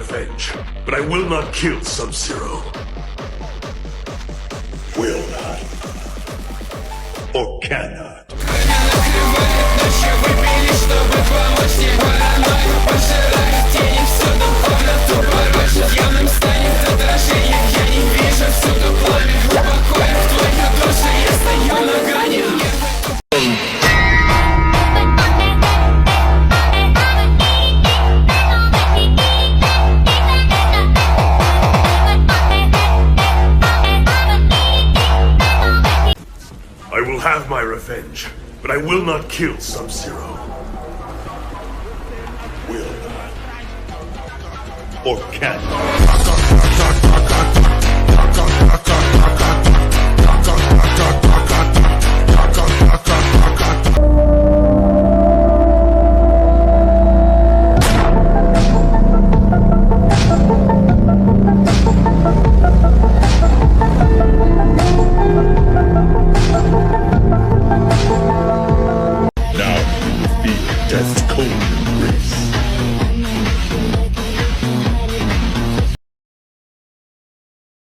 revenge, but I will not kill Sub-Zero. Will not. Or cannot. I will have my revenge, but I will not kill Sub-Zero. Will not. Or cannot.